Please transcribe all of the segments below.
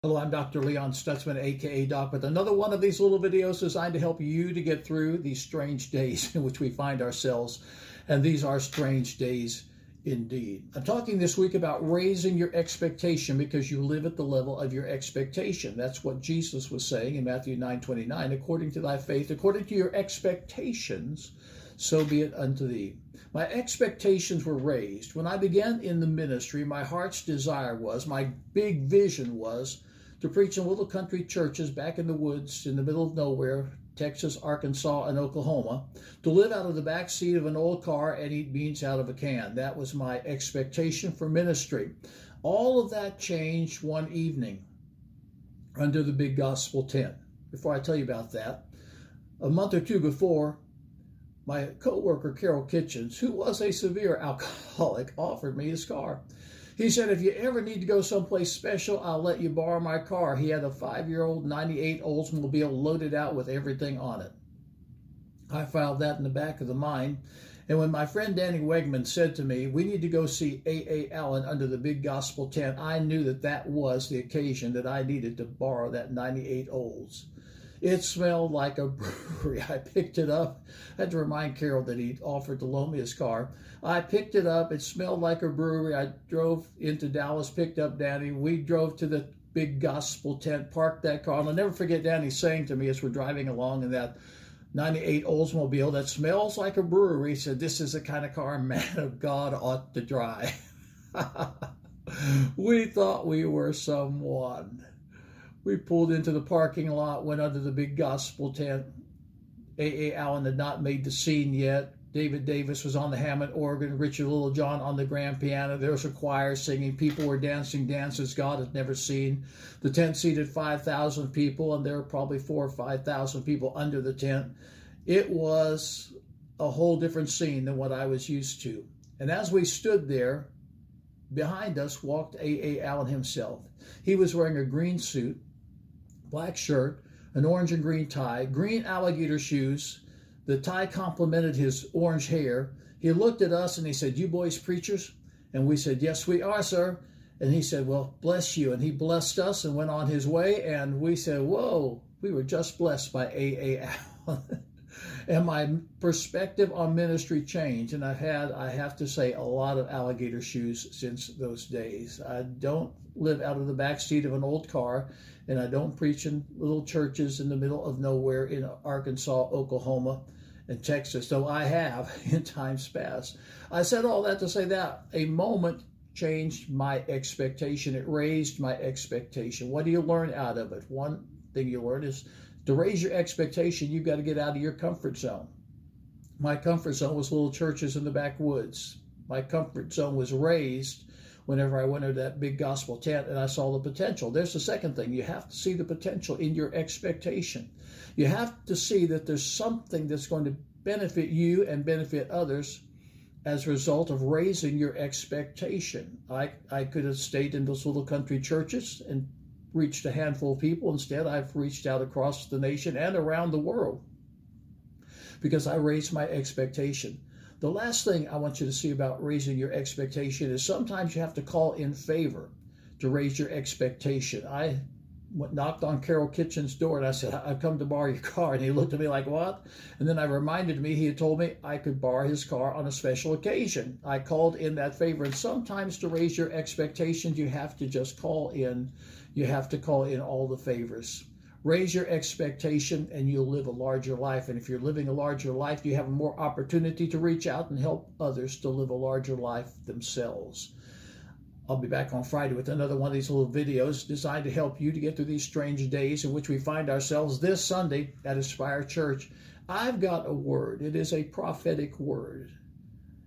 Hello, I'm Dr. Leon Stutzman, aka Doc, with another one of these little videos designed to help you to get through these strange days in which we find ourselves. And these are strange days indeed. I'm talking this week about raising your expectation because you live at the level of your expectation. That's what Jesus was saying in Matthew 9:29. According to thy faith, according to your expectations, so be it unto thee. My expectations were raised. When I began in the ministry, my heart's desire was, my big vision was, to preach in little country churches back in the woods in the middle of nowhere, Texas, Arkansas, and Oklahoma, to live out of the back seat of an old car and eat beans out of a can. That was my expectation for ministry. All of that changed one evening under the big gospel tent. Before I tell you about that, a month or two before, my co-worker, Carol Kitchens, who was a severe alcoholic, offered me his car. He said, if you ever need to go someplace special, I'll let you borrow my car. He had a 5-year-old 98 Oldsmobile loaded out with everything on it. I filed that in the back of the mind. And when my friend Danny Wegman said to me, we need to go see A.A. Allen under the big gospel tent, I knew that that was the occasion that I needed to borrow that 98 Olds. It smelled like a brewery. I picked it up. I had to remind Carol that he'd offered to loan me his car. I picked it up. It smelled like a brewery. I drove into Dallas, picked up Danny. We drove to the big gospel tent, parked that car. And I'll never forget Danny saying to me as we're driving along in that 98 Oldsmobile that smells like a brewery, he said, this is the kind of car a man of God ought to drive. We thought we were someone. We pulled into the parking lot, went under the big gospel tent. A.A. Allen had not made the scene yet. David Davis was on the Hammond organ, Richard Littlejohn on the grand piano. There was a choir singing. People were dancing dances God had never seen. The tent seated 5,000 people, and there were probably 4,000 or 5,000 people under the tent. It was a whole different scene than what I was used to. And as we stood there, behind us walked A.A. Allen himself. He was wearing a green suit, black shirt, an orange and green tie, green alligator shoes. The tie complemented his orange hair. He looked at us and he said, you boys preachers? And we said, yes, we are, sir. And he said, well, bless you. And he blessed us and went on his way. And we said, whoa, we were just blessed by A.A. Allen. And my perspective on ministry changed. And I have to say, a lot of alligator shoes since those days. I don't live out of the back seat of an old car, and I don't preach in little churches in the middle of nowhere in Arkansas, Oklahoma, and Texas, though I have in times past. I said all that to say that a moment changed my expectation. It raised my expectation. What do you learn out of it? One thing you learn is to raise your expectation, you've got to get out of your comfort zone. My comfort zone was little churches in the backwoods. My comfort zone was raised whenever I went to that big gospel tent and I saw the potential. There's the second thing. You have to see the potential in your expectation. You have to see that there's something that's going to benefit you and benefit others as a result of raising your expectation. I could have stayed in those little country churches and reached a handful of people. Instead, I've reached out across the nation and around the world because I raised my expectation. The last thing I want you to see about raising your expectation is sometimes you have to call in favor to raise your expectation. I knocked on Carol Kitchen's door and I said, I've come to borrow your car. And he looked at me like, what? And then I reminded me, he had told me I could borrow his car on a special occasion. I called in that favor. And sometimes to raise your expectations, you have to just call in. You have to call in all the favors. Raise your expectation and you'll live a larger life. And if you're living a larger life, you have more opportunity to reach out and help others to live a larger life themselves. I'll be back on Friday with another one of these little videos designed to help you to get through these strange days in which we find ourselves this Sunday at Aspire Church. I've got a word. It is a prophetic word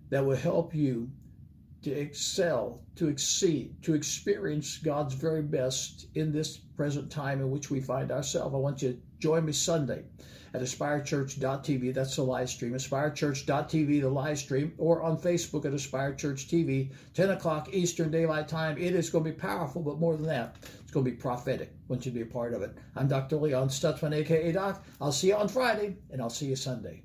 that will help you to excel, to exceed, to experience God's very best in this present time in which we find ourselves. I want you to join me Sunday at AspireChurch.tv. That's the live stream. AspireChurch.tv, the live stream, or on Facebook at Aspire Church TV, 10 o'clock Eastern Daylight Time. It is going to be powerful, but more than that, it's going to be prophetic. I want you to be a part of it. I'm Dr. Leon Stutzman, a.k.a. Doc. I'll see you on Friday, and I'll see you Sunday.